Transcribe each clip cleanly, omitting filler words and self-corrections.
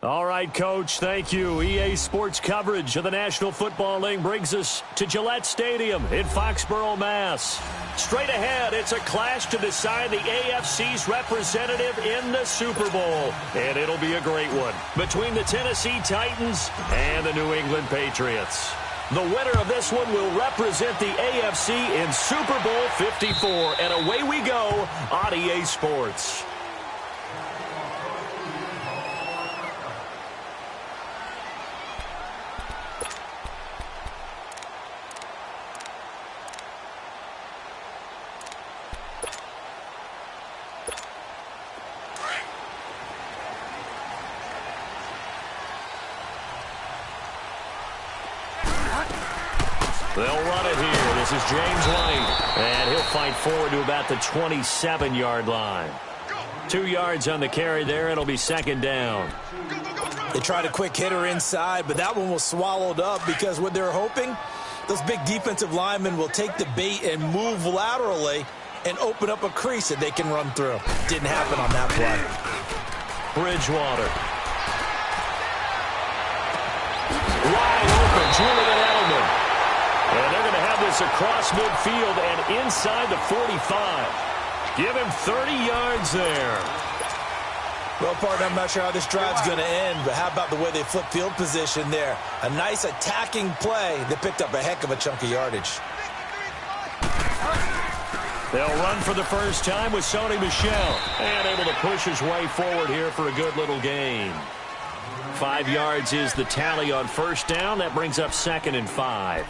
All right, Coach, thank you. EA Sports coverage of the National Football League brings us to Gillette Stadium in Foxborough, Mass. Straight ahead, it's a clash to decide the AFC's representative in the Super Bowl. And it'll be a great one between the Tennessee Titans and the New England Patriots. The winner of this one will represent the AFC in Super Bowl 54. And away we go on EA Sports. They'll run it here. This is James White. And he'll fight forward to about the 27-yard line. 2 yards on the carry there. It'll be second down. They tried a quick hitter inside, but that one was swallowed up because what they're hoping, those big defensive linemen will take the bait and move laterally and open up a crease that they can run through. Didn't happen on that play. Bridgewater. Wide open. Julian Edelman. And they're going to have this across midfield and inside the 45. Give him 30 yards there. Well, partner, I'm not sure how this drive's going to end, but how about the way they flip field position there? A nice attacking play that picked up a heck of a chunk of yardage. They'll run for the first time with Sony Michel. And able to push his way forward here for a good little gain. 5 yards is the tally on first down. That brings up 2nd and 5.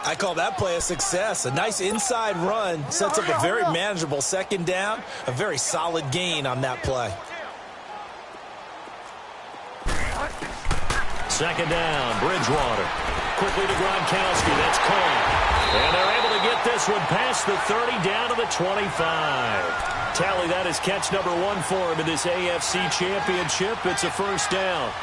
I call that play a success. A nice inside run sets up a very manageable second down. A very solid gain on that play. Second down, Bridgewater. Quickly to Gronkowski. That's caught. And they're able to get this one past the 30 down to the 25. Tally, that is catch number 1 for him in this AFC Championship. It's a first down.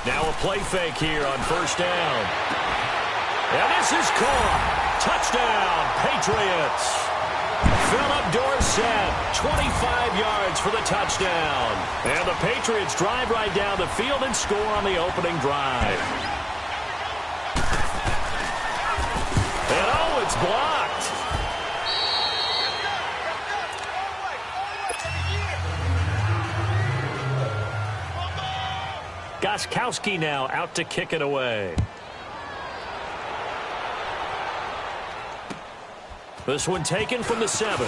Now a play fake here on first down. And this is caught. Touchdown, Patriots. Philip Dorsett, 25 yards for the touchdown. And the Patriots drive right down the field and score on the opening drive. And oh, it's blocked. Gostkowski now out to kick it away. This one taken from the 7.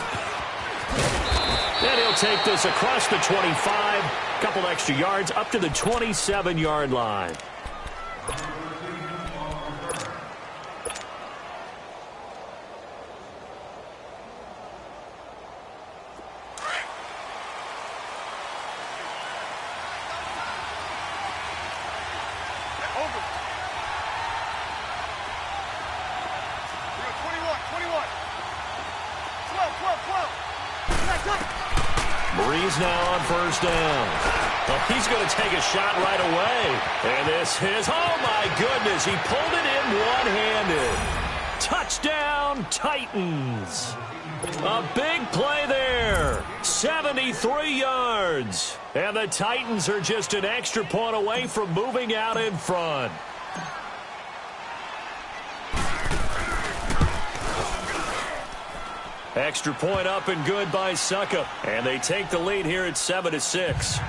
And he'll take this across the 25. Couple extra yards up to the 27-yard line. Breeze now on first down. Well, he's going to take a shot right away. And this is, oh my goodness, he pulled it in one-handed. Touchdown, Titans. A big play there. 73 yards. And the Titans are just an extra point away from moving out in front. Extra point up and good by Suckup. And they take the lead here at 7-6.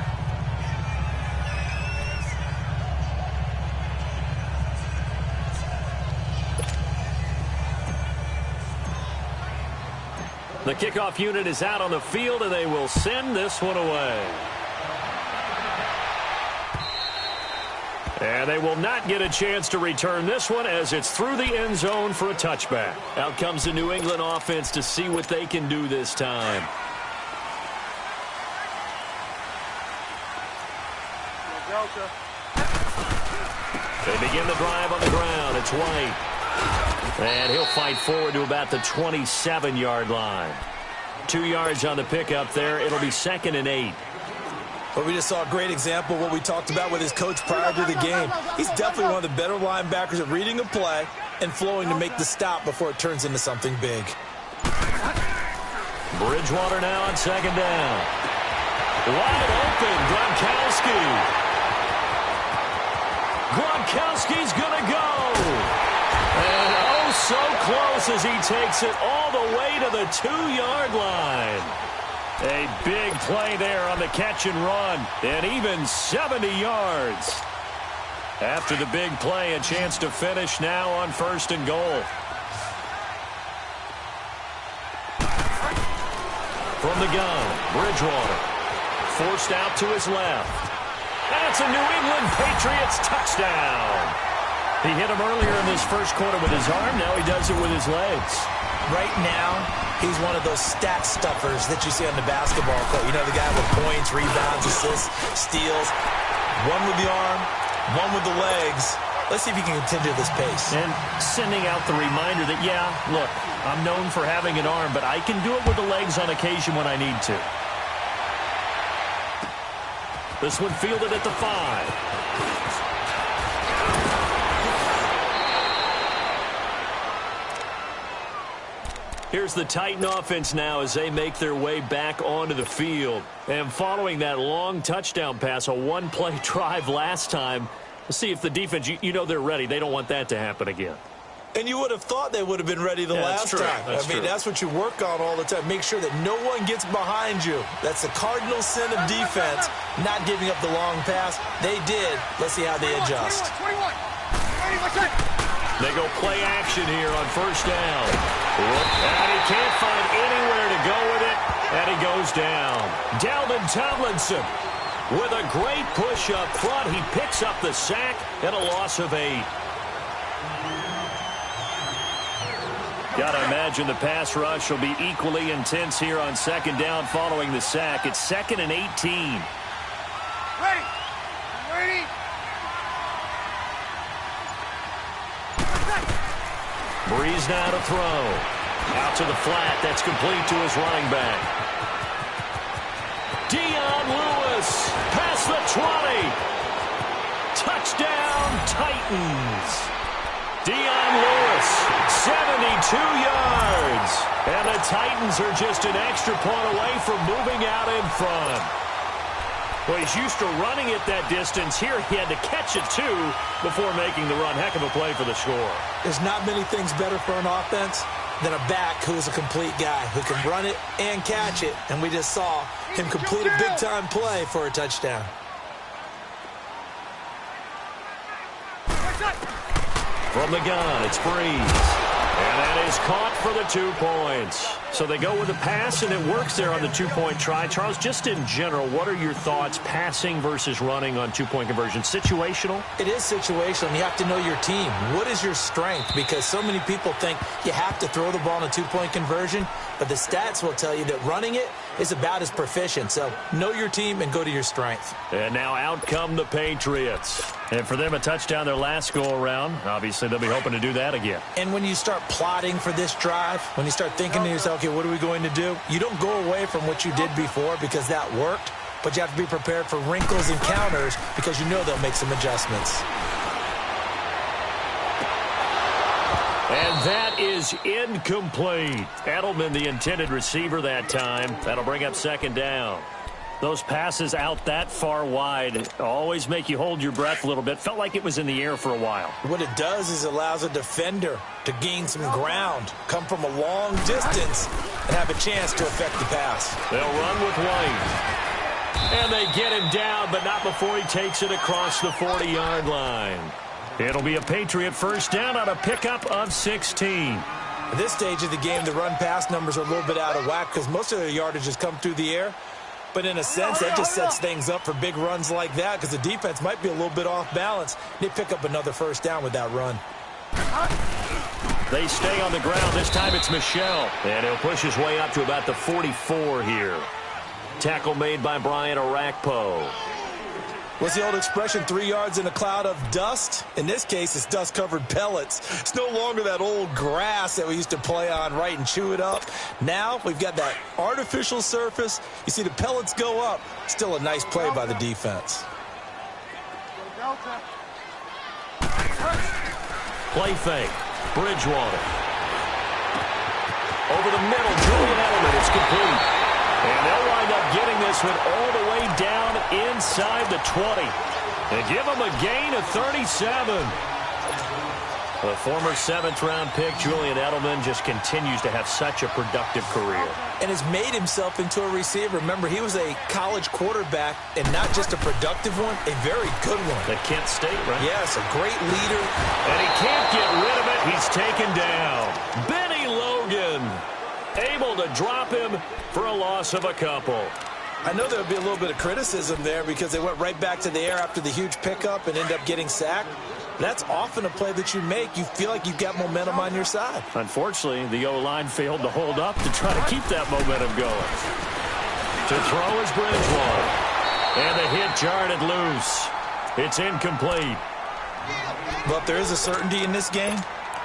The kickoff unit is out on the field, and they will send this one away. And they will not get a chance to return this one as it's through the end zone for a touchback. Out comes the New England offense to see what they can do this time. They begin the drive on the ground. It's White. And he'll fight forward to about the 27-yard line. 2 yards on the pickup there. It'll be 2nd and 8. But we just saw a great example of what we talked about with his coach prior to the game. He's definitely one of the better linebackers at reading a play and flowing to make the stop before it turns into something big. Bridgewater now on 2nd down. Wide open, Gronkowski. Gronkowski's going to go. And oh, so close as he takes it all the way to the 2-yard line. A big play there on the catch and run, and even 70 yards. After the big play, a chance to finish now on 1st and goal. From the gun, Bridgewater. Forced out to his left. That's a New England Patriots touchdown. He hit him earlier in this first quarter with his arm. Now he does it with his legs. Right now, he's one of those stat stuffers that you see on the basketball court. You know, the guy with points, rebounds, assists, steals. One with the arm, one with the legs. Let's see if he can continue this pace. And sending out the reminder that, yeah, look, I'm known for having an arm, but I can do it with the legs on occasion when I need to. This one fielded at the 5. Here's the Titan offense now as they make their way back onto the field. And following that long touchdown pass, a one-play drive last time, let's see if the defense, you know they're ready. They don't want that to happen again. And you would have thought they would have been ready the last time. I mean, that's what you work on all the time. Make sure that no one gets behind you. That's the cardinal sin of defense, not giving up the long pass. They did. Let's see how they adjust. 21. They go play action here on 1st down. And he can't find anywhere to go with it, and he goes down. Dalvin Tomlinson with a great push up front. He picks up the sack and a loss of 8. Got to imagine the pass rush will be equally intense here on 2nd down following the sack. It's 2nd and 18. Ready. Ready. Breeze now to throw. Out to the flat. That's complete to his running back. Dion Lewis past the 20. Touchdown, Titans. Dion Lewis, 72 yards. And the Titans are just an extra point away from moving out in front. Well, he's used to running it that distance. Here he had to catch it, too, before making the run. Heck of a play for the score. There's not many things better for an offense than a back who is a complete guy who can run it and catch it. And we just saw him complete a big-time play for a touchdown. From the gun, it's Breeze. And that is caught for the 2 points. So they go with the pass, and it works there on the 2-point try. Charles, just in general, what are your thoughts passing versus running on 2-point conversion? Situational? It is situational. You have to know your team. What is your strength? Because so many people think you have to throw the ball in a 2-point conversion, but the stats will tell you that running it is about as proficient. So know your team and go to your strength. And now out come the Patriots. And for them, a touchdown their last go-around. Obviously, they'll be hoping to do that again. And when you start plotting for this drive, when you start thinking to yourself, okay, what are we going to do? You don't go away from what you did before because that worked, but you have to be prepared for wrinkles and counters because you know they'll make some adjustments. And that is incomplete. Edelman, the intended receiver that time. That'll bring up 2nd down. Those passes out that far wide always make you hold your breath a little bit. Felt like it was in the air for a while. What it does is it allows a defender to gain some ground, come from a long distance, and have a chance to affect the pass. They'll run with White. And they get him down, but not before he takes it across the 40-yard line. It'll be a Patriot 1st down on a pickup of 16. At this stage of the game, the run-pass numbers are a little bit out of whack because most of their yardage has come through the air. But in a sense, that just sets things up for big runs like that because the defense might be a little bit off balance. They pick up another 1st down with that run. They stay on the ground. This time it's Michel. And he'll push his way up to about the 44 here. Tackle made by Brian Arakpo. What's the old expression, 3 yards in a cloud of dust? In this case, it's dust-covered pellets. It's no longer that old grass that we used to play on, right, and chew it up. Now we've got that artificial surface. You see the pellets go up. Still a nice play by the defense. Play fake. Bridgewater. Over the middle, Julian Edelman. It's complete. And they'll wind up getting this one all the way down inside the 20. And give them a gain of 37. The former 7th-round pick, Julian Edelman, just continues to have such a productive career. And has made himself into a receiver. Remember, he was a college quarterback, and not just a productive one, a very good one. At Kent State, right? Yes, a great leader. And he can't get rid of it. He's taken down. Benny Logan able to drop him for a loss of a couple. I know there would be a little bit of criticism there because they went right back to the air after the huge pickup and end up getting sacked. That's often a play that you make. You feel like you've got momentum on your side. Unfortunately, the O-line failed to hold up to try to keep that momentum going. To throw is Bridgewater. And the hit jarred it loose. It's incomplete. But if there is a certainty in this game,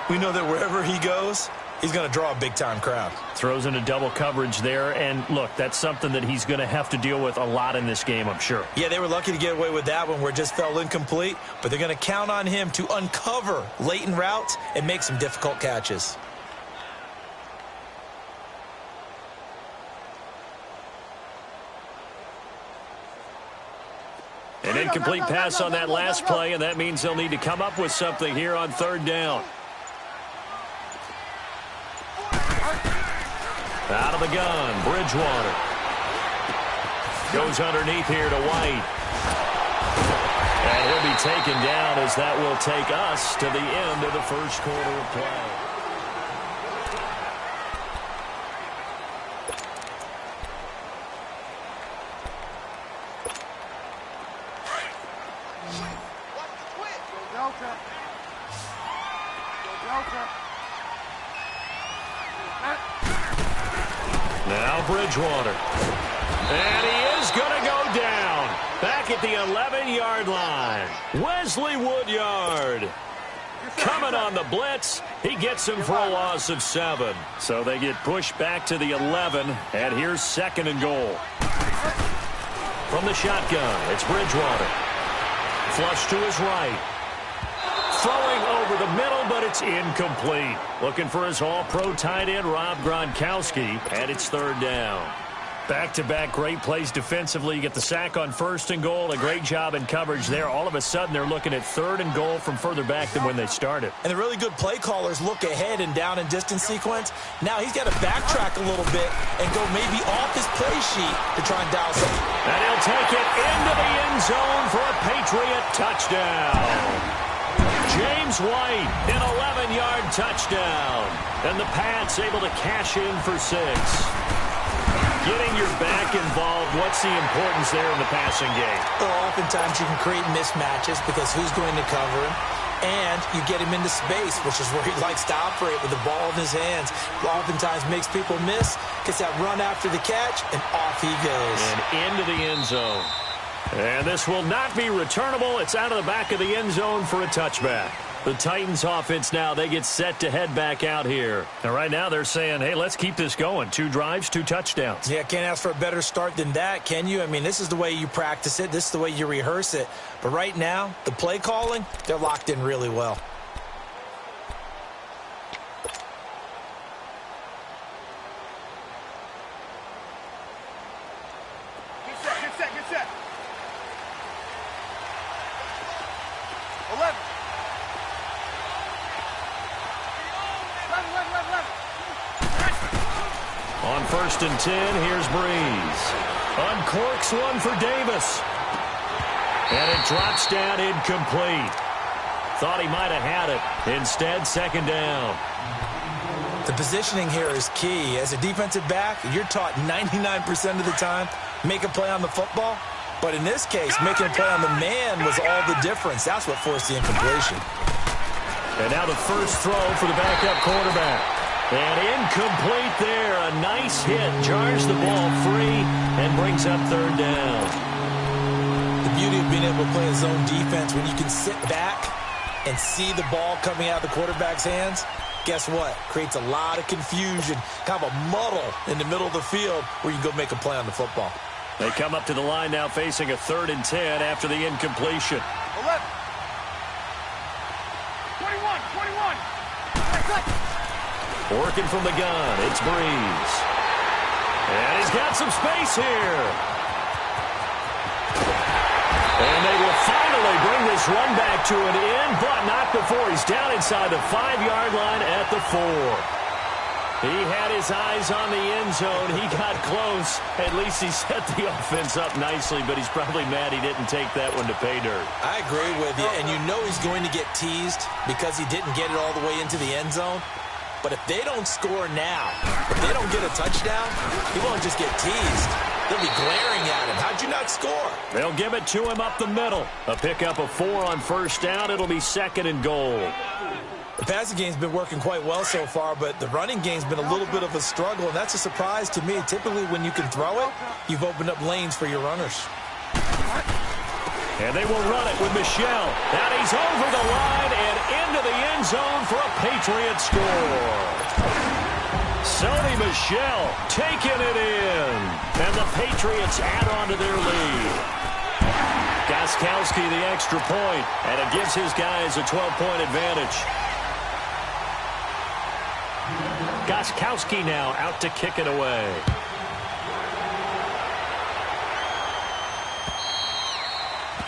we know that wherever he goes, he's going to draw a big-time crowd. Throws into double coverage there, and look, that's something that he's going to have to deal with a lot in this game, I'm sure. Yeah, they were lucky to get away with that one where it just fell incomplete, but they're going to count on him to uncover latent routes and make some difficult catches. An incomplete pass on that last play, and that means they'll need to come up with something here on 3rd down. Out of the gun, Bridgewater. Goes underneath here to White. And he'll be taken down as that will take us to the end of the first quarter of play. Now Bridgewater. And he is going to go down. Back at the 11-yard line. Wesley Woodyard. Coming on the blitz. He gets him for a loss of 7. So they get pushed back to the 11. And here's 2nd and goal. From the shotgun, it's Bridgewater. Flush to his right. Throwing over the middle, but it's incomplete. Looking for his all-pro tight end, Rob Gronkowski, and it's 3rd down. Back-to-back great plays defensively. You get the sack on 1st and goal, a great job in coverage there. All of a sudden, they're looking at 3rd and goal from further back than when they started. And the really good play callers look ahead and down and distance sequence. Now he's got to backtrack a little bit and go maybe off his play sheet to try and dial something. And he'll take it into the end zone for a Patriot touchdown. James White, an 11-yard touchdown. And the Pats able to cash in for 6. Getting your back involved, what's the importance there in the passing game? Well, oftentimes you can create mismatches because who's going to cover him? And you get him into space, which is where he likes to operate with the ball in his hands. Oftentimes makes people miss, gets that run after the catch, and off he goes. And into the end zone. And this will not be returnable. It's out of the back of the end zone for a touchback. The Titans offense now, they get set to head back out here. And right now they're saying, hey, let's keep this going. 2 drives, 2 touchdowns. Yeah, can't ask for a better start than that, can you? I mean, this is the way you practice it. This is the way you rehearse it. But right now, the play calling, they're locked in really well. Get set. 11. On 1st and 10, here's Breeze. Uncorks one for Davis. And it drops down incomplete. Thought he might have had it. Instead, 2nd down. The positioning here is key. As a defensive back, you're taught 99% of the time, make a play on the football. But in this case, making a play on the man was all the difference. That's what forced the incompletion. And now the first throw for the backup quarterback. And incomplete there. A nice hit. Jars the ball free and brings up 3rd down. The the beauty of being able to play a zone defense. When you can sit back and see the ball coming out of the quarterback's hands, guess what? Creates a lot of confusion, kind of a muddle in the middle of the field where you can go make a play on the football. They come up to the line now facing a 3rd and 10 after the incompletion. 11. 21. Working from the gun, it's Breeze. And he's got some space here. And they will finally bring this run back to an end, but not before he's down inside the 5-yard line at the 4. He had his eyes on the end zone. He got close. At least he set the offense up nicely, but he's probably mad he didn't take that one to pay dirt. I agree with you, and you know he's going to get teased because he didn't get it all the way into the end zone. But if they don't score now, if they don't get a touchdown, he won't just get teased. They'll be glaring at him. How'd you not score? They'll give it to him up the middle. A pickup of 4 on 1st down. It'll be 2nd and goal. The passing game's been working quite well so far, but the running game's been a little bit of a struggle, and that's a surprise to me. Typically, when you can throw it, you've opened up lanes for your runners. And they will run it with Michel. And he's over the line and into the end zone for a Patriot score. Sony Michel taking it in. And the Patriots add on to their lead. Gostkowski the extra point, and it gives his guys a 12-point advantage. Gostkowski now out to kick it away.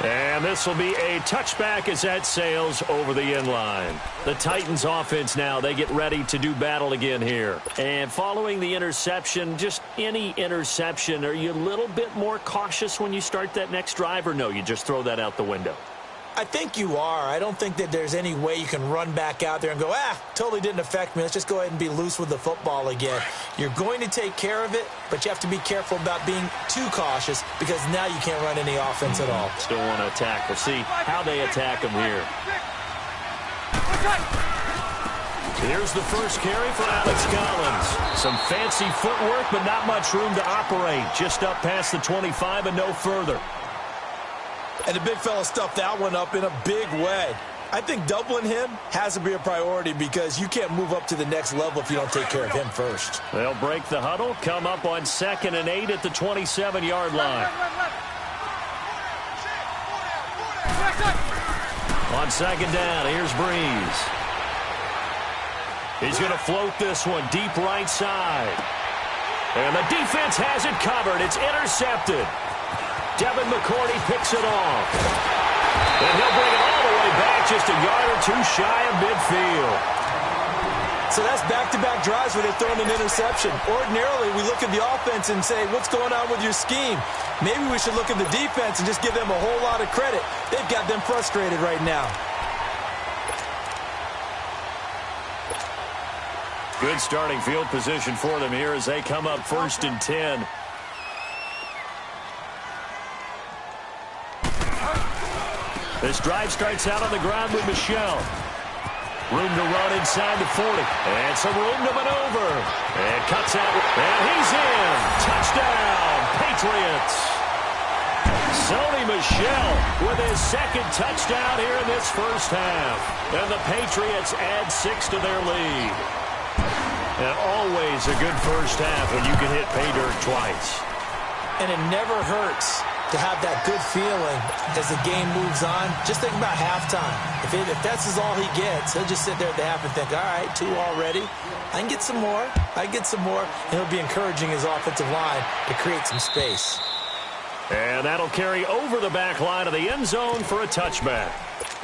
And this will be a touchback as that sails over the end line. The Titans offense now, they get ready to do battle again here. And following the interception, just any interception, are you a little bit more cautious when you start that next drive, or no, you just throw that out the window? I think you are. I don't think that there's any way you can run back out there and go, totally didn't affect me. Let's just go ahead and be loose with the football again. You're going to take care of it, but you have to be careful about being too cautious because now you can't run any offense at all. Still want to attack. We'll see how they attack him here. Here's the first carry for Alex Collins. Some fancy footwork, but not much room to operate. Just up past the 25 and no further. And the big fella stuffed that one up in a big way. I think doubling him has to be a priority because you can't move up to the next level if you don't take care of him first. They'll break the huddle, come up on 2nd and 8 at the 27-yard line. On 2nd down, here's Breeze. He's going to float this one deep right side. And the defense has it covered. It's intercepted. Devin McCourty picks it off. And he'll bring it all the way back just a yard or 2 shy of midfield. So that's back-to-back drives where they're throwing an interception. Ordinarily, we look at the offense and say, what's going on with your scheme? Maybe we should look at the defense and just give them a whole lot of credit. They've got them frustrated right now. Good starting field position for them here as they come up 1st and 10. This drive starts out on the ground with Michel. Room to run inside the 40. And some room to maneuver. And cuts out. And he's in. Touchdown, Patriots. Sony Michel with his 2nd touchdown here in this first half. And the Patriots add 6 to their lead. And always a good first half when you can hit pay dirt twice. And it never hurts to have that good feeling as the game moves on. Just think about halftime. If that's all he gets, he'll just sit there at the half and think, all right, 2 already. I can get some more. I can get some more. And he'll be encouraging his offensive line to create some space. And that'll carry over the back line of the end zone for a touchback.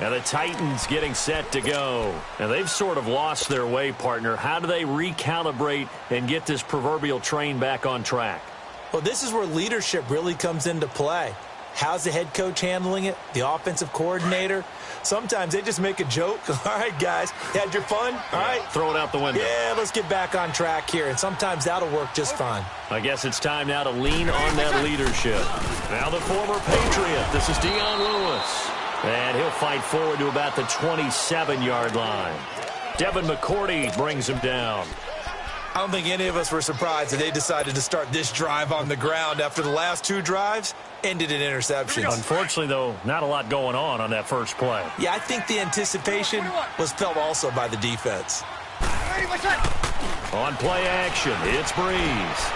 And the Titans getting set to go. And they've sort of lost their way, partner. How do they recalibrate and get this proverbial train back on track? Well, this is where leadership really comes into play. How's the head coach handling it? The offensive coordinator? Sometimes they just make a joke. All right, guys, you had your fun? All right. Throw it out the window. Yeah, let's get back on track here. And sometimes that'll work just fine. I guess it's time now to lean on that leadership. Now the former Patriot. This is Dion Lewis. And he'll fight forward to about the 27-yard line. Devin McCourty brings him down. I don't think any of us were surprised that they decided to start this drive on the ground after the last 2 drives ended in interceptions. Unfortunately, though, not a lot going on that first play. Yeah, I think the anticipation was felt also by the defense. On play action, it's Breeze.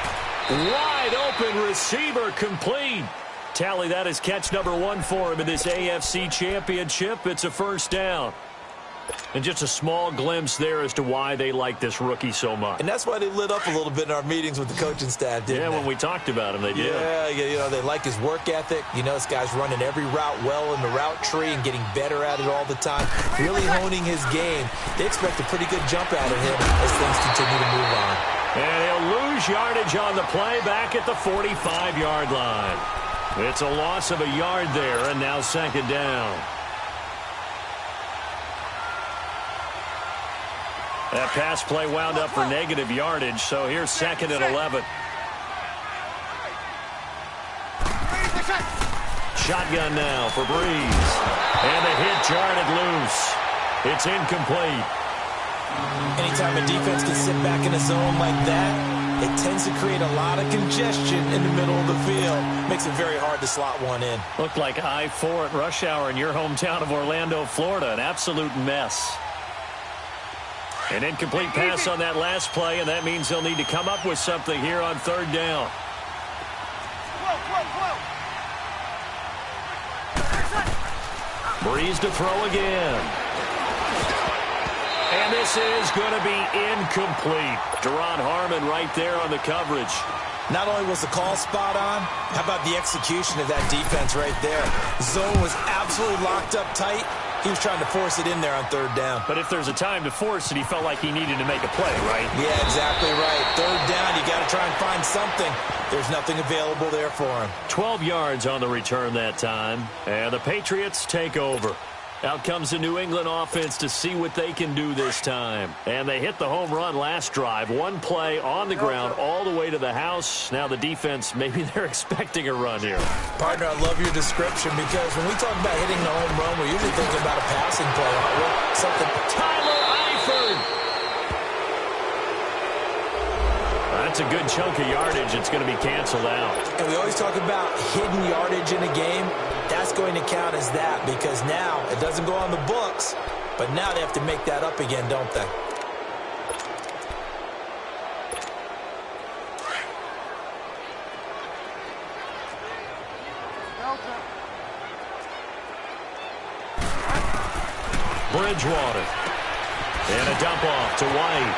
Wide open receiver complete. Tally, that is catch number 1 for him in this AFC Championship. It's a first down. And just a small glimpse there as to why they like this rookie so much. And that's why they lit up a little bit in our meetings with the coaching staff, didn't they? Yeah, when we talked about him, they did. Yeah, you know, they like his work ethic. You know, this guy's running every route well in the route tree and getting better at it all the time, really honing his game. They expect a pretty good jump out of him as things continue to move on. And he'll lose yardage on the play back at the 45-yard line. It's a loss of a yard there, and now second down. That pass play wound up for negative yardage, so here's second and 11. Shotgun now for Breeze. And the hit jarred loose. It's incomplete. Anytime a defense can sit back in a zone like that, it tends to create a lot of congestion in the middle of the field. Makes it very hard to slot one in. Looked like I-4 at rush hour in your hometown of Orlando, Florida. An absolute mess. An incomplete pass on that last play, and that means they'll need to come up with something here on third down. Breeze to throw again. And this is going to be incomplete. Deron Harmon right there on the coverage. Not only was the call spot on, how about the execution of that defense right there? Zone was absolutely locked up tight. He was trying to force it in there on third down. But if there's a time to force it, he felt like he needed to make a play, right? Yeah, exactly right. Third down, you got to try and find something. There's nothing available there for him. 12 yards on the return that time. And the Patriots take over. Out comes the New England offense to see what they can do this time. And they hit the home run last drive. One play on the ground all the way to the house. Now the defense, maybe they're expecting a run here. Partner, I love your description because when we talk about hitting the home run, we're usually thinking about a passing play, aren't we? Something. Tyler Eifert. That's a good chunk of yardage. It's going to be canceled out. And we always talk about hidden yardage in a game. That's going to count as that because now it doesn't go on the books, but now they have to make that up again, don't they? Bridgewater. And a dump off to White.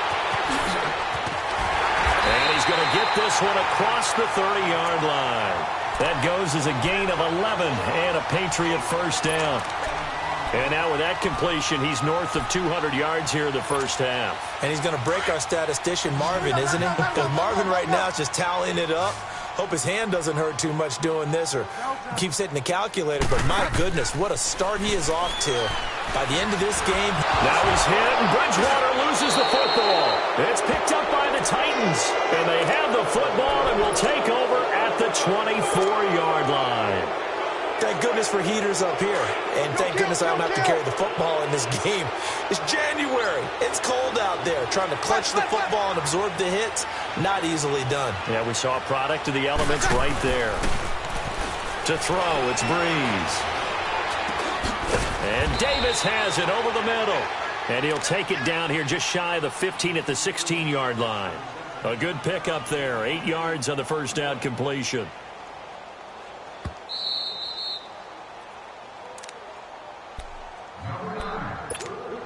And he's going to get this one across the 30-yard line. That goes as a gain of 11 and a Patriot first down. And now with that completion, he's north of 200 yards here in the first half. And he's going to break our statistician, Marvin, isn't he? Because Marvin right now is just tallying it up. Hope his hand doesn't hurt too much doing this or keeps hitting the calculator. But my goodness, what a start he is off to. By the end of this game. Now he's hit, and Bridgewater loses the football. It's picked up by the Titans. And they have the football and will take over at the 24-yard line. Thank goodness for heaters up here. And thank goodness I don't have to carry the football in this game. It's January. It's cold out there. Trying to clutch the football and absorb the hits, not easily done. Yeah, we saw a product of the elements right there. To throw, it's Breeze. And Davis has it over the middle. And he'll take it down here just shy of the 15 at the 16-yard line. A good pickup there. 8 yards on the first down completion.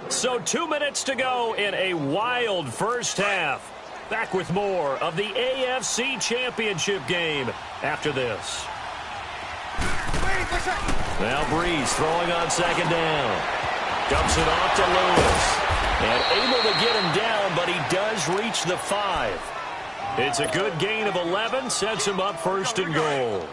So 2 minutes to go in a wild first half. Back with more of the AFC Championship game after this. Now Breeze throwing on second down. Dumps it off to Lewis. And able to get him down, but he does reach the 5. It's a good gain of 11, sets him up first and goal.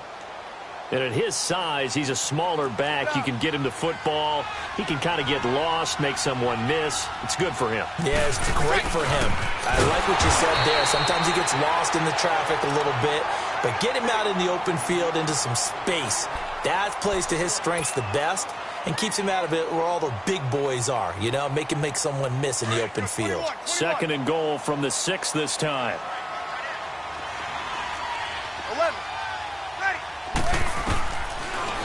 And at his size, he's a smaller back. You can get him the football. He can kind of get lost, make someone miss. It's good for him. Yeah, it's great for him. I like what you said there. Sometimes he gets lost in the traffic a little bit. But get him out in the open field into some space. That plays to his strengths the best and keeps him out of it where all the big boys are, you know, make someone miss in the open field. 2nd and goal from the 6 this time. 11. Ready.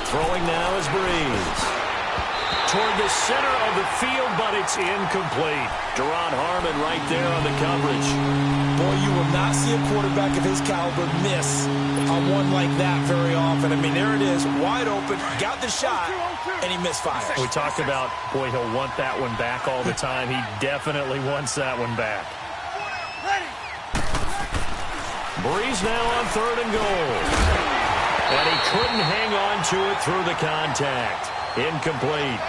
Throwing now is Breeze. Toward the center of the field, but it's incomplete. Deron Harmon right there on the coverage. Boy, you will not see a quarterback of his caliber miss on one like that very often. I mean, there it is, wide open, got the shot, and he misfires. We talked about, boy, he'll want that one back all the time. He definitely wants that one back. Ready. Breeze now on 3rd and goal. And he couldn't hang on to it through the contact. Incomplete.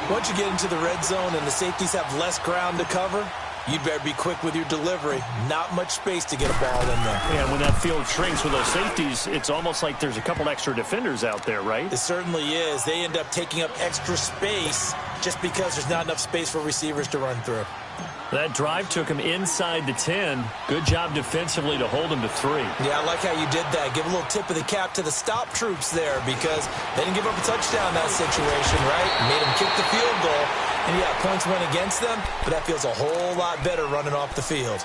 Once you get into the red zone and the safeties have less ground to cover, you'd better be quick with your delivery. Not much space to get a ball in there. Yeah, when that field shrinks with those safeties, it's almost like there's a couple extra defenders out there, right? It certainly is. They end up taking up extra space just because there's not enough space for receivers to run through. That drive took him inside the 10. Good job defensively to hold him to 3. Yeah, I like how you did that. Give a little tip of the cap to the stop troops there because they didn't give up a touchdown in that situation, right? Made them kick the field goal. And, yeah, points went against them, but that feels a whole lot better running off the field.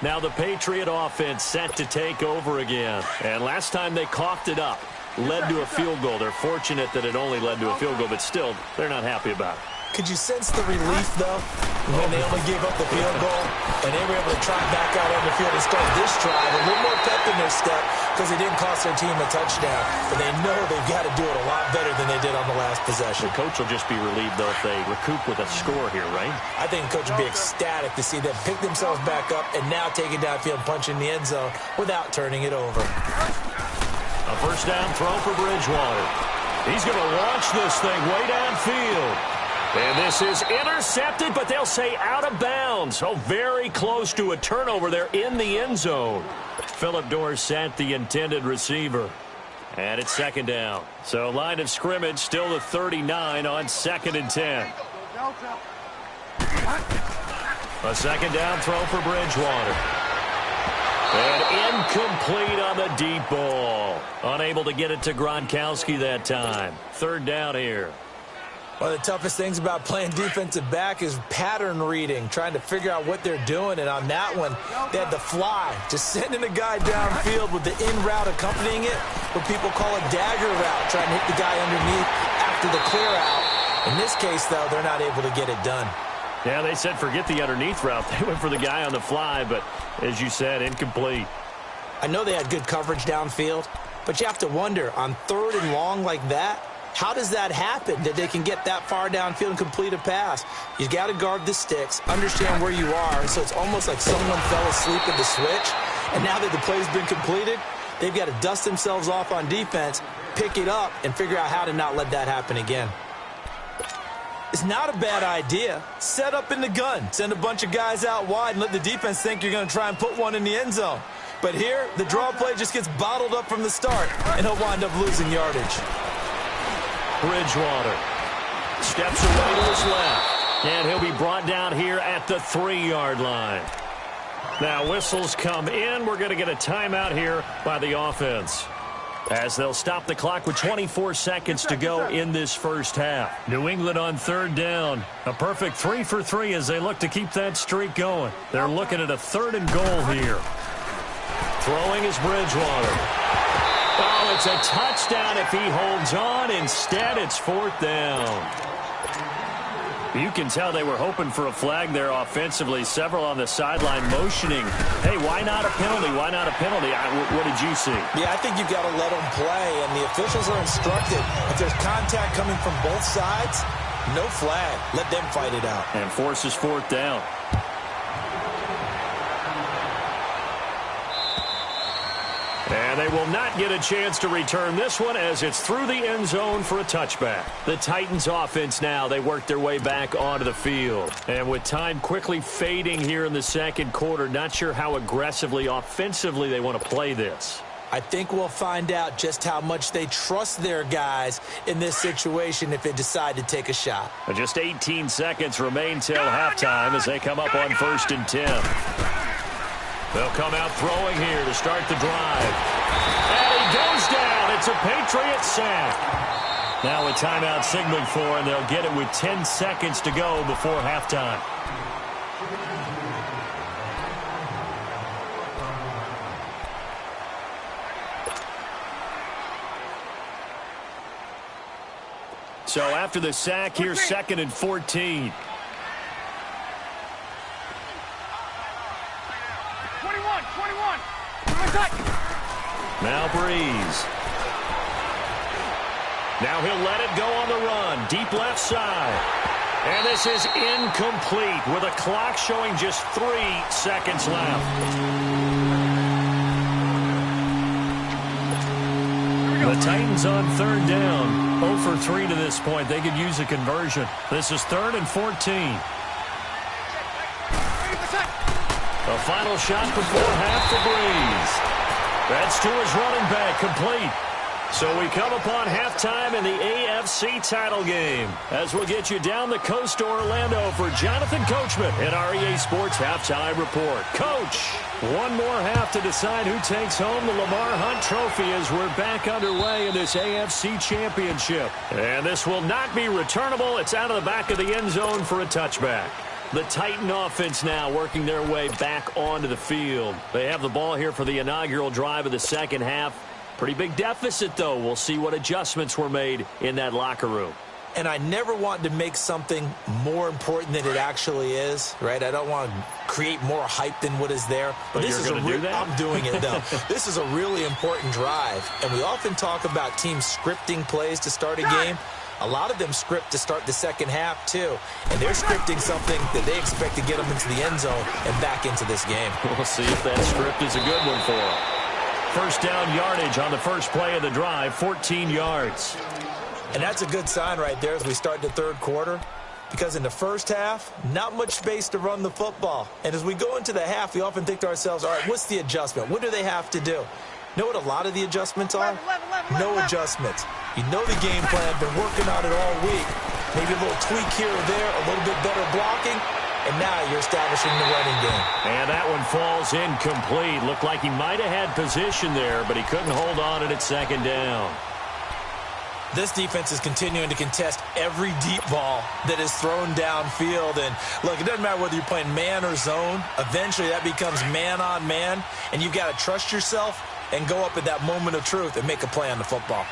Now the Patriot offense set to take over again. And last time they coughed it up, led to a field goal. They're fortunate that it only led to a field goal, but still, they're not happy about it. Could you sense the relief, though, when they only gave up the field goal and they were able to trot back out on the field and start this drive? A little more pep in their step because they didn't cost their team a touchdown. But they know they've got to do it a lot better than they did on the last possession. The coach will just be relieved, though, if they recoup with a score here, right? I think the coach would be ecstatic to see them pick themselves back up and now take it downfield and punch in the end zone without turning it over. A 1st down throw for Bridgewater. He's going to launch this thing way downfield. And this is intercepted, but they'll say out of bounds. Oh, very close to a turnover there in the end zone. Phillip Dorsett, the intended receiver. And it's 2nd down. So line of scrimmage still the 39 on 2nd and 10. A 2nd down throw for Bridgewater. And incomplete on the deep ball. Unable to get it to Gronkowski that time. 3rd down here. One of the toughest things about playing defensive back is pattern reading, trying to figure out what they're doing. And on that one, they had the fly, just sending a guy downfield with the in route accompanying it, what people call a dagger route, trying to hit the guy underneath after the clear out. In this case, though, they're not able to get it done. Yeah, they said forget the underneath route. They went for the guy on the fly, but as you said, incomplete. I know they had good coverage downfield, but you have to wonder, on 3rd and long like that, how does that happen, that they can get that far downfield and complete a pass? You got to guard the sticks, understand where you are, so it's almost like someone fell asleep at the switch, and now that the play's been completed, they've got to dust themselves off on defense, pick it up, and figure out how to not let that happen again. It's not a bad idea. Set up in the gun. Send a bunch of guys out wide and let the defense think you're going to try and put one in the end zone. But here, the draw play just gets bottled up from the start, and he'll wind up losing yardage. Bridgewater steps away to his left, and he'll be brought down here at the 3-yard line. Now whistles come in. We're going to get a timeout here by the offense as they'll stop the clock with 24 seconds to go in this first half. New England on 3rd down. A perfect 3 for 3 as they look to keep that streak going. They're looking at a 3rd and goal here. Throwing is Bridgewater. Oh, it's a touchdown if he holds on. Instead, it's 4th down. You can tell they were hoping for a flag there offensively. Several on the sideline motioning. Hey, why not a penalty? Why not a penalty? What did you see? Yeah, I think you've got to let them play, and the officials are instructed. If there's contact coming from both sides, no flag. Let them fight it out. And forces 4th down. And they will not get a chance to return this one as it's through the end zone for a touchback. The Titans offense now, they work their way back onto the field. And with time quickly fading here in the 2nd quarter, not sure how aggressively, offensively they want to play this. I think we'll find out just how much they trust their guys in this situation if they decide to take a shot. Just 18 seconds remain till halftime as they come up on 1st and 10. They'll come out throwing here to start the drive. And he goes down. It's a Patriots sack. Now a timeout signaled for, and they'll get it with 10 seconds to go before halftime. So after the sack, here's 2nd and 14. 21. Now Breeze. Now he'll let it go on the run. Deep left side. And this is incomplete with a clock showing just 3 seconds left. The Titans on 3rd down. 0 for 3 to this point. They could use a conversion. This is 3rd and 14. A final shot before half for Breeze. That's to his running back, complete. So we come upon halftime in the AFC title game as we'll get you down the coast to Orlando for Jonathan Coachman in our EA Sports Halftime Report. Coach, one more half to decide who takes home the Lamar Hunt Trophy as we're back underway in this AFC Championship. And this will not be returnable. It's out of the back of the end zone for a touchback. The Titan offense now working their way back onto the field. They have the ball here for the inaugural drive of the second half. Pretty big deficit, though. We'll see what adjustments were made in that locker room. And I never want to make something more important than it actually is, right? I don't want to create more hype than what is there. But this is do that? I'm doing it, though. This is a really important drive. And we often talk about teams scripting plays to start a game. A lot of them script to start the second half, too. And they're scripting something that they expect to get them into the end zone and back into this game. We'll see if that script is a good one for them. First down yardage on the first play of the drive, 14 yards. And that's a good sign right there as we start the third quarter. Because in the first half, not much space to run the football. And as we go into the half, we often think to ourselves, all right, what's the adjustment? What do they have to do? You know what a lot of the adjustments are? No adjustments. You know the game plan, been working on it all week. Maybe a little tweak here or there, a little bit better blocking, and now you're establishing the running game. And that one falls incomplete. Looked like he might have had position there, but he couldn't hold on it at second down. This defense is continuing to contest every deep ball that is thrown downfield. And, look, it doesn't matter whether you're playing man or zone. Eventually, that becomes man on man, and you've got to trust yourself and go up at that moment of truth and make a play on the football.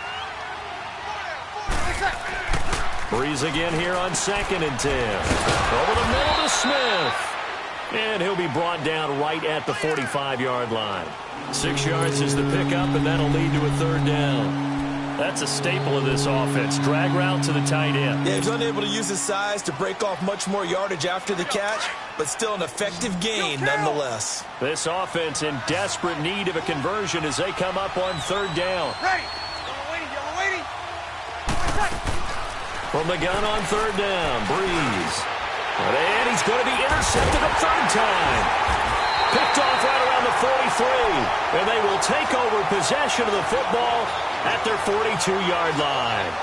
Breeze again here on 2nd and 10. Over the middle to Smith. And he'll be brought down right at the 45-yard line. 6 yards is the pickup, and that'll lead to a 3rd down. That's a staple of this offense. Drag route to the tight end. Yeah, he's unable to use his size to break off much more yardage after the catch, but still an effective gain nonetheless. This offense in desperate need of a conversion as they come up on 3rd down. Ready. Yellow waiting. From the gun on 3rd down, Breeze. And he's going to be intercepted a 3rd time. Picked off right around the 43. And they will take over possession of the football at their 42-yard line.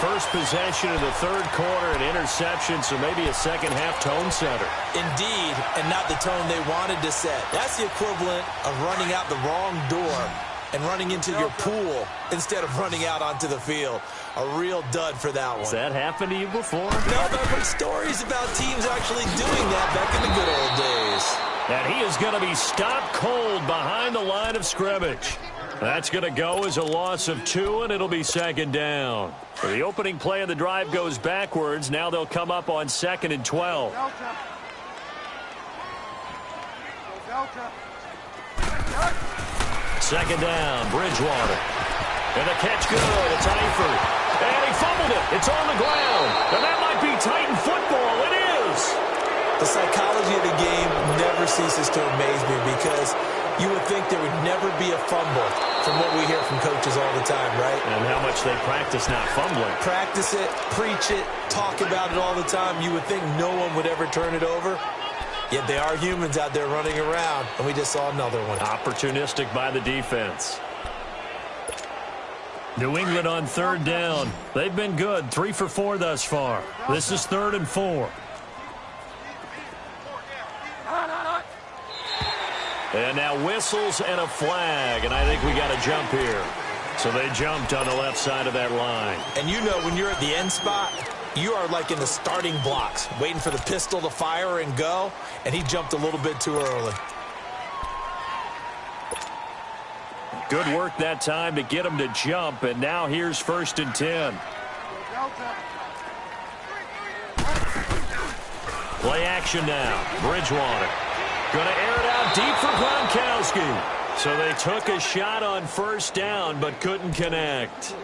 First possession of the third quarter, an interception, so maybe a second-half tone setter. Indeed, and not the tone they wanted to set. That's the equivalent of running out the wrong door and running into your pool instead of running out onto the field. A real dud for that one. Has that happened to you before? No, but I've heard stories about teams actually doing that back in the good old days. And he is going to be stopped cold behind the line of scrimmage. That's going to go as a loss of 2, and it'll be 2nd down. The opening play of the drive goes backwards. Now they'll come up on 2nd and 12. Second down, Bridgewater. And the catch good. It's Eifert. And he fumbled it. It's on the ground. And that might be Titan football. It is. The psychology of the game never ceases to amaze me because you would think there would never be a fumble from what we hear from coaches all the time, right? And how much they practice not fumbling. Practice it, preach it, talk about it all the time. You would think no one would ever turn it over. Yet they are humans out there running around, and we just saw another one. Opportunistic by the defense. New England on 3rd down. They've been good, 3 for 4 thus far. This is 3rd and 4. And now whistles and a flag, and I think we got a jump here. So they jumped on the left side of that line. And you know when you're at the end spot, you are like in the starting blocks, waiting for the pistol to fire and go, and he jumped a little bit too early. Good work that time to get him to jump, and now here's 1st and 10. Play action now. Bridgewater. Going to air it out deep for Gronkowski. So they took a shot on 1st down, but couldn't connect.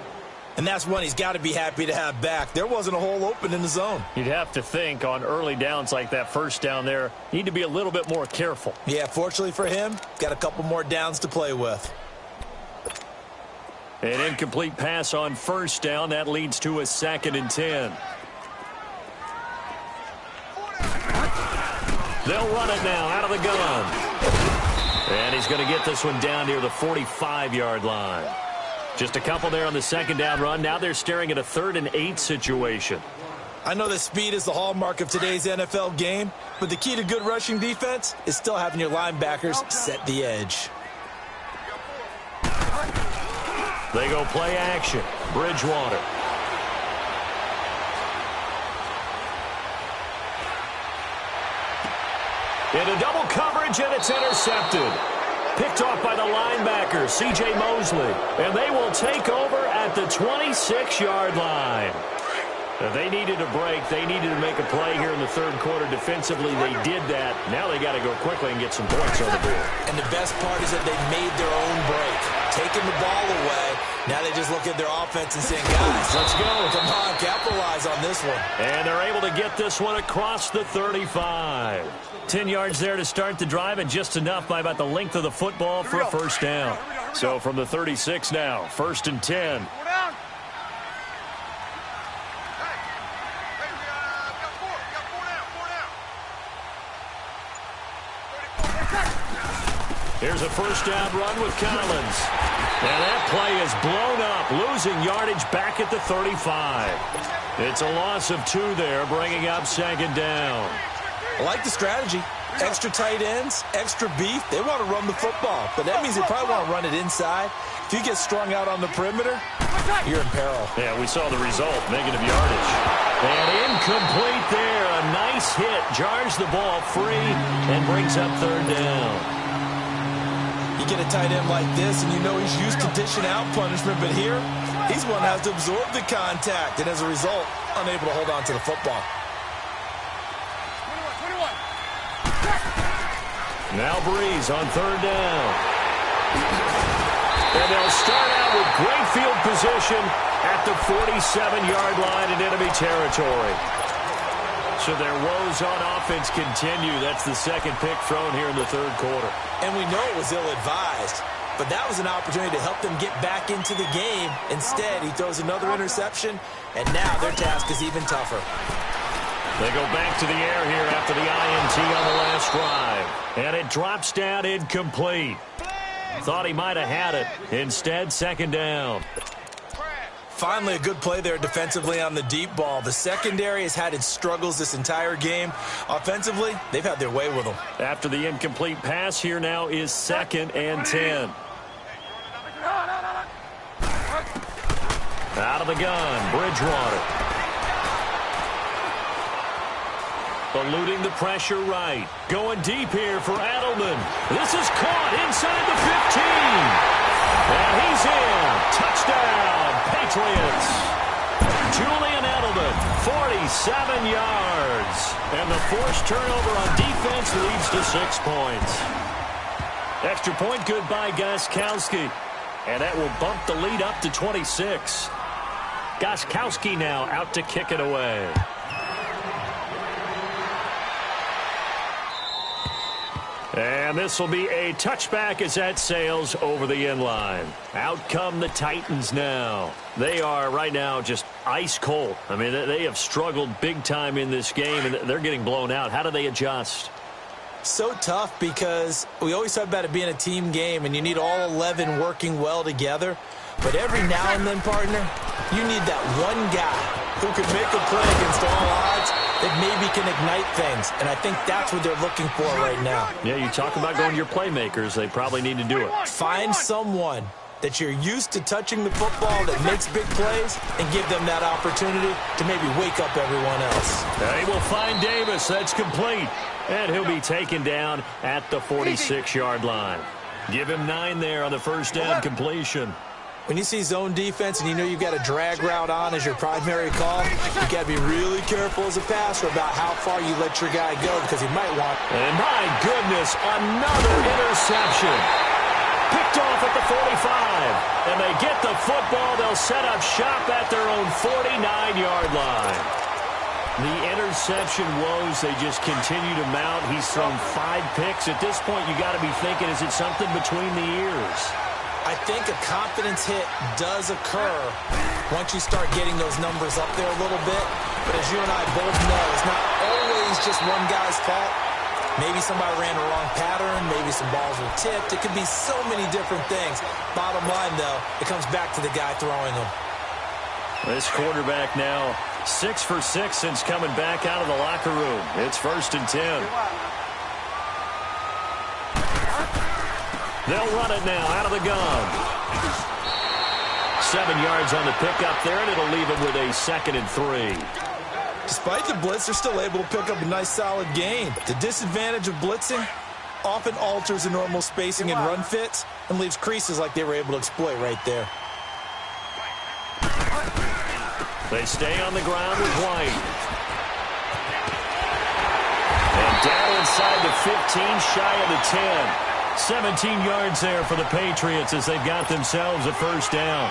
And that's one he's got to be happy to have back. There wasn't a hole open in the zone. You'd have to think on early downs like that 1st down there, need to be a little bit more careful. Yeah, fortunately for him, got a couple more downs to play with. An incomplete pass on 1st down. That leads to a 2nd and 10. They'll run it now out of the gun. And he's going to get this one down near the 45-yard line. Just a couple there on the 2nd down run. Now they're staring at a 3rd and 8 situation. I know that speed is the hallmark of today's NFL game, but the key to good rushing defense is still having your linebackers set the edge. They go play action. Bridgewater. Into double coverage, and it's intercepted. Picked off by the linebacker, C.J. Mosley. And they will take over at the 26-yard line. They needed a break. They needed to make a play here in the 3rd quarter. Defensively, they did that. Now they got to go quickly and get some points on the board. And the best part is that they made their own break. Taking the ball away. Now they just look at their offense and saying, guys, let's go. Come on, capitalize on this one. And they're able to get this one across the 35. 10 yards there to start the drive, and just enough by about the length of the football for a 1st down. So from the 36 now, 1st and 10. Here's a 1st down run with Collins. And that play is blown up, losing yardage back at the 35. It's a loss of 2 there, bringing up 2nd down. I like the strategy. Extra tight ends, extra beef. They want to run the football, but that means they probably want to run it inside. If you get strung out on the perimeter, you're in peril. Yeah, we saw the result, negative yardage. And incomplete there. A nice hit. Jars the ball free and brings up 3rd down. You get a tight end like this, and you know he's used to dishing out punishment, but here, he's one that has to absorb the contact, and as a result, unable to hold on to the football. Now Breeze on 3rd down. And they'll start out with great field position at the 47-yard line in enemy territory. So their woes on offense continue. That's the 2nd pick thrown here in the 3rd quarter. And we know it was ill-advised, but that was an opportunity to help them get back into the game. Instead, he throws another interception, and now their task is even tougher. They go back to the air here after the INT on the last drive. And it drops down incomplete. Thought he might have had it. Instead, 2nd down. Finally, a good play there defensively on the deep ball. The secondary has had its struggles this entire game. Offensively, they've had their way with them. After the incomplete pass, here now is 2nd and 10. Out of the gun, Bridgewater. Eluding the pressure right. Going deep here for Edelman. This is caught inside the 15. And he's in. Touchdown, Patriots. Julian Edelman, 47 yards. And the forced turnover on defense leads to 6 points. Extra point good by Gostkowski. And that will bump the lead up to 26. Gostkowski now out to kick it away. And this will be a touchback as that sails over the end line. Out come the Titans now. They are right now just ice cold. I mean, they have struggled big time in this game, and they're getting blown out. How do they adjust? So tough because we always talk about it being a team game, and you need all 11 working well together. But every now and then, partner, you need that one guy who can make a play against all odds that maybe can ignite things. And I think that's what they're looking for right now. Yeah, you talk about going to your playmakers. They probably need to do it. Find someone that you're used to touching the football that makes big plays and give them that opportunity to maybe wake up everyone else. They will find Davis. That's complete. And he'll be taken down at the 46-yard line. Give him 9 there on the first down completion. When you see zone defense and you know you've got a drag route on as your primary call, you got to be really careful as a passer about how far you let your guy go because he might want. And my goodness, another interception. Picked off at the 45. And they get the football. They'll set up shop at their own 49-yard line. The interception woes, they just continue to mount. He's thrown 5 picks. At this point, you got to be thinking, is it something between the ears? I think a confidence hit does occur once you start getting those numbers up there a little bit. But as you and I both know, it's not always just one guy's fault. Maybe somebody ran the wrong pattern. Maybe some balls were tipped. It could be so many different things. Bottom line, though, it comes back to the guy throwing them. This quarterback now 6 for 6 since coming back out of the locker room. It's 1st and 10. They'll run it now out of the gun. 7 yards on the pickup there, and it'll leave him with a 2nd and 3. Despite the blitz, they're still able to pick up a nice, solid gain. The disadvantage of blitzing often alters the normal spacing and run fits and leaves creases like they were able to exploit right there. They stay on the ground with White. And down inside the 15, shy of the 10. 17 yards there for the Patriots as they've got themselves a first down.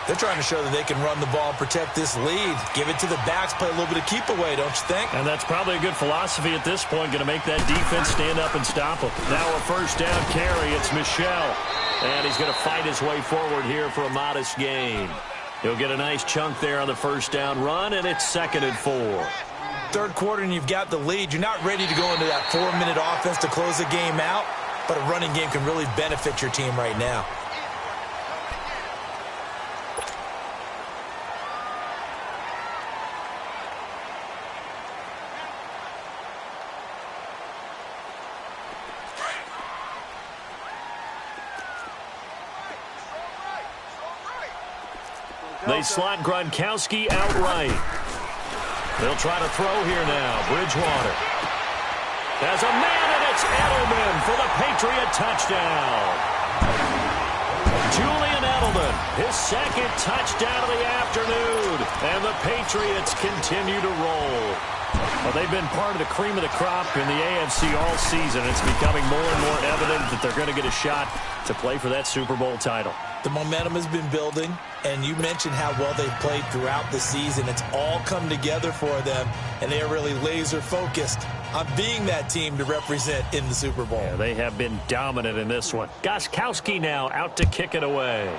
They're trying to show that they can run the ball and protect this lead. Give it to the backs, play a little bit of keep away, don't you think? And that's probably a good philosophy at this point, going to make that defense stand up and stop them. Now a first down carry, it's Michel. And he's going to fight his way forward here for a modest gain. He'll get a nice chunk there on the first down run, and it's 2nd and 4. Third quarter and you've got the lead. You're not ready to go into that 4-minute offense to close the game out, but a running game can really benefit your team right now. They slot Gronkowski outright. They'll try to throw here now. Bridgewater. There's a man, and it's Edelman for the Patriot touchdown. Julian Edelman, his 2nd touchdown of the afternoon. And the Patriots continue to roll. Well, they've been part of the cream of the crop in the AFC all season. It's becoming more and more evident that they're going to get a shot to play for that Super Bowl title. The momentum has been building, and you mentioned how well they've played throughout the season. It's all come together for them, and they are really laser-focused on being that team to represent in the Super Bowl. Yeah, they have been dominant in this one. Gronkowski now out to kick it away.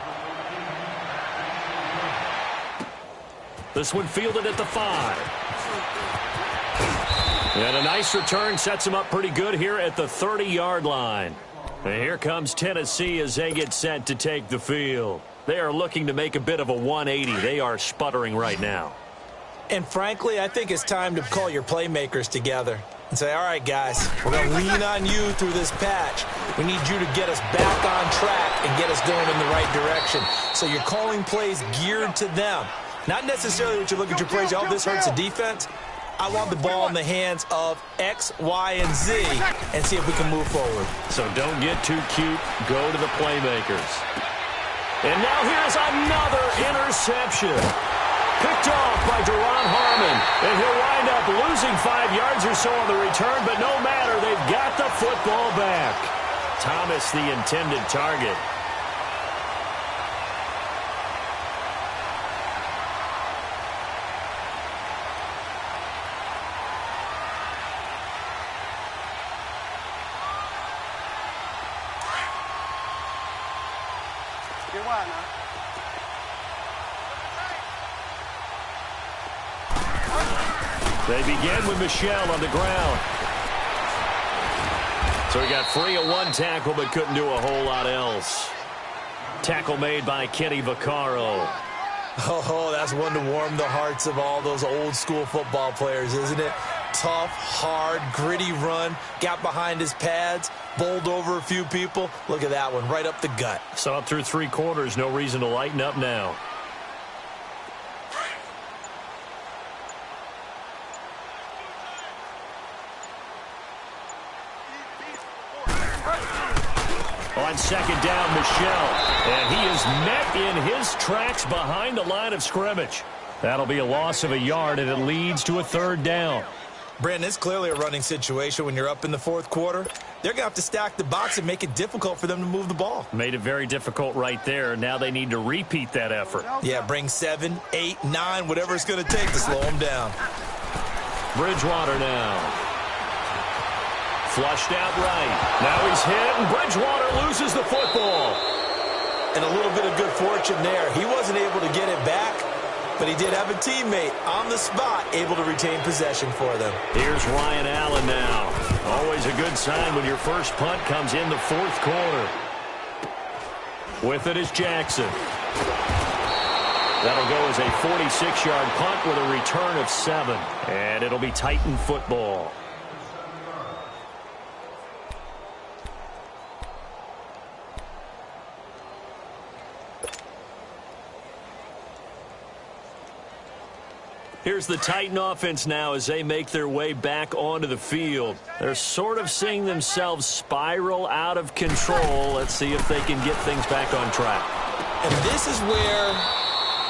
This one fielded at the 5. And a nice return sets him up pretty good here at the 30-yard line. And here comes Tennessee as they get set to take the field. They are looking to make a bit of a 180. They are sputtering right now. And frankly, I think it's time to call your playmakers together and say, all right, guys, we're going to lean on you through this patch. We need you to get us back on track and get us going in the right direction. So you're calling plays geared to them. Not necessarily that you look at your plays, oh, this hurts the defense. I want the ball in the hands of X, Y, and Z and see if we can move forward. So don't get too cute. Go to the playmakers. And now here's another interception. Picked off by Duron Harmon. And he'll wind up losing 5 yards or so on the return, but no matter, they've got the football back. Thomas, the intended target. They begin with Michel on the ground. So he got free of one tackle but couldn't do a whole lot else. Tackle made by Kenny Vaccaro. Oh, that's one to warm the hearts of all those old school football players, isn't it? Tough, hard, gritty run, got behind his pads, bowled over a few people. Look at that one, right up the gut. So up through 3 quarters, no reason to lighten up now. On second down, Michel. And he is met in his tracks behind the line of scrimmage. That'll be a loss of a yard, and it leads to a 3rd down. Brandon, it's clearly a running situation when you're up in the 4th quarter. They're going to have to stack the box and make it difficult for them to move the ball. Made it very difficult right there. Now they need to repeat that effort. Yeah, bring 7, 8, 9, whatever it's going to take to slow them down. Bridgewater now. Flushed out right. Now he's hit, and Bridgewater loses the football. And a little bit of good fortune there. He wasn't able to get it back, but he did have a teammate on the spot able to retain possession for them. Here's Ryan Allen now. Always a good sign when your first punt comes in the 4th quarter. With it is Jackson. That'll go as a 46-yard punt with a return of 7. And it'll be Titan football. Here's the Titan offense now as they make their way back onto the field. They're sort of seeing themselves spiral out of control. Let's see if they can get things back on track. And this is where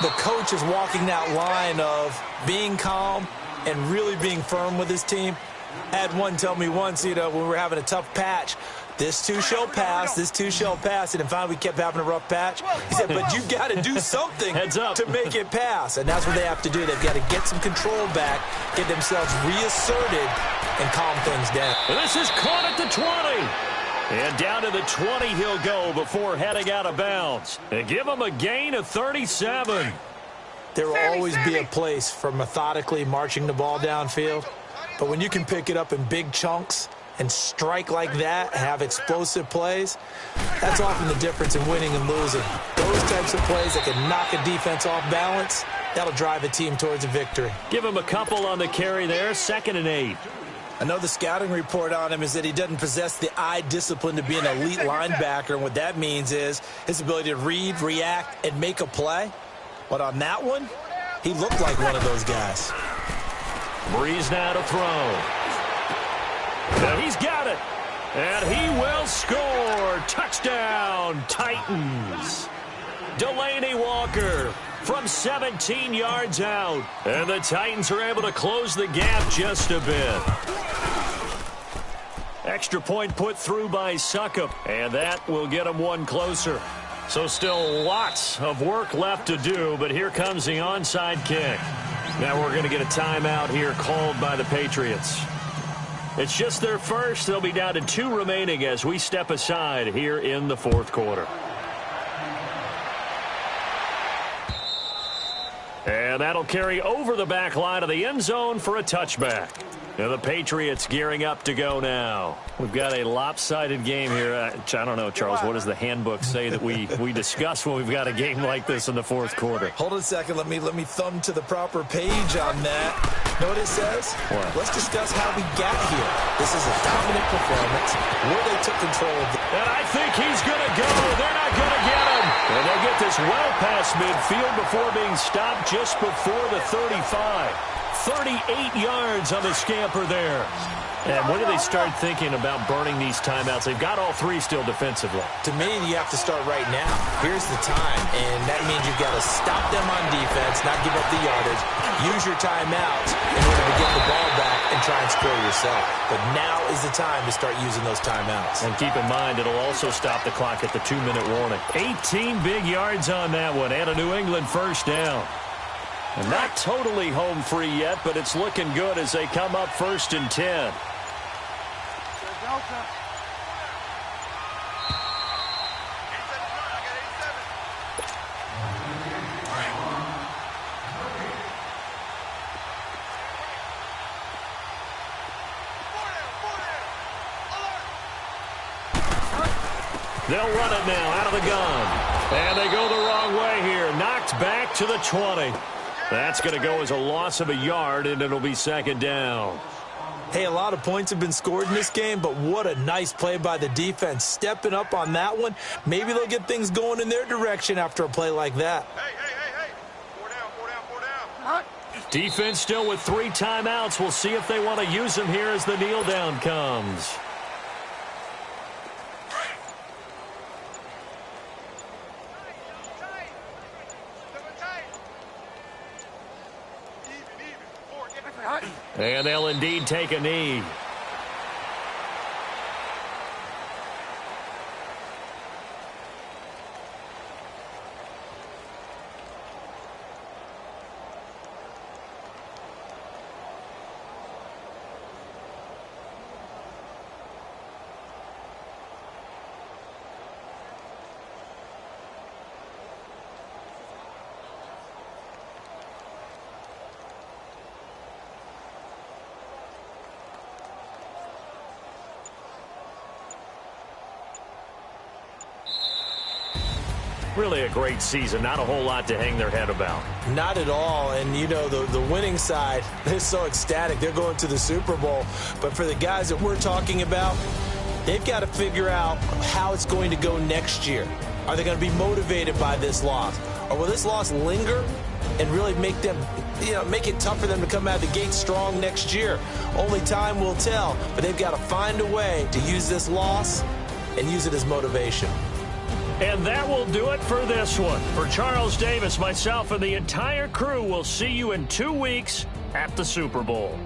the coach is walking that line of being calm and really being firm with his team. I had one tell me once, when we were having a tough patch, this too shall pass, this too shall pass, and finally we kept having a rough patch. He said, but you've got to do something to make it pass, and that's what they have to do. They've got to get some control back, get themselves reasserted, and calm things down. And this is caught at the 20. And down to the 20 he'll go before heading out of bounds. And give him a gain of 37. There will always be a place for methodically marching the ball downfield, but when you can pick it up in big chunks and strike like that, have explosive plays, that's often the difference in winning and losing. Those types of plays that can knock a defense off balance, that'll drive a team towards a victory. Give him a couple on the carry there, 2nd and 8. I know the scouting report on him is that he doesn't possess the eye discipline to be an elite linebacker, and what that means is his ability to read, react, and make a play. But on that one, he looked like one of those guys. Breeze now to throw. Now he's got it. And he will score. Touchdown, Titans. Delaney Walker from 17 yards out. And the Titans are able to close the gap just a bit. Extra point put through by Suckup. And that will get them one closer. So still lots of work left to do, but here comes the onside kick. Now we're going to get a timeout here called by the Patriots. It's just their first. They'll be down to 2 remaining as we step aside here in the 4th quarter. And that'll carry over the back line of the end zone for a touchback. Now the Patriots gearing up to go now. We've got a lopsided game here. I don't know, Charles, what does the handbook say that we discuss when we've got a game like this in the 4th quarter? Hold on a second. Let me thumb to the proper page on that. Know what it says? What? Let's discuss how we got here. This is a dominant performance where they took control of the... And I think he's going to go. They're not going to get him. And they get this well past midfield before being stopped just before the 35. 38 yards on the scamper there. And when do they start thinking about burning these timeouts? They've got all 3 still defensively. To me, you have to start right now. Here's the time, and that means you've got to stop them on defense, not give up the yardage, use your timeouts in order to get the ball back and try and score yourself. But now is the time to start using those timeouts. And keep in mind, it'll also stop the clock at the 2-minute warning. 18 big yards on that one, and a New England first down. And not totally home free yet, but it's looking good as they come up 1st and 10. They'll run it now out of the gun. And they go the wrong way here. Knocked back to the 20. That's going to go as a loss of a yard, and it'll be second down. Hey, a lot of points have been scored in this game, but what a nice play by the defense. Stepping up on that one. Maybe they'll get things going in their direction after a play like that. Hey. 4 down. Defense still with 3 timeouts. We'll see if they want to use them here as the kneel down comes. And they'll indeed take a knee. Really a great season. Not a whole lot to hang their head about. Not at all. And, you know, the winning side, they're so ecstatic. They're going to the Super Bowl. But for the guys that we're talking about, they've got to figure out how it's going to go next year. Are they going to be motivated by this loss? Or will this loss linger and really make them, make it tough for them to come out of the gate strong next year? Only time will tell. But they've got to find a way to use this loss and use it as motivation. And that will do it for this one. For Charles Davis, myself, and the entire crew, we'll see you in 2 weeks at the Super Bowl.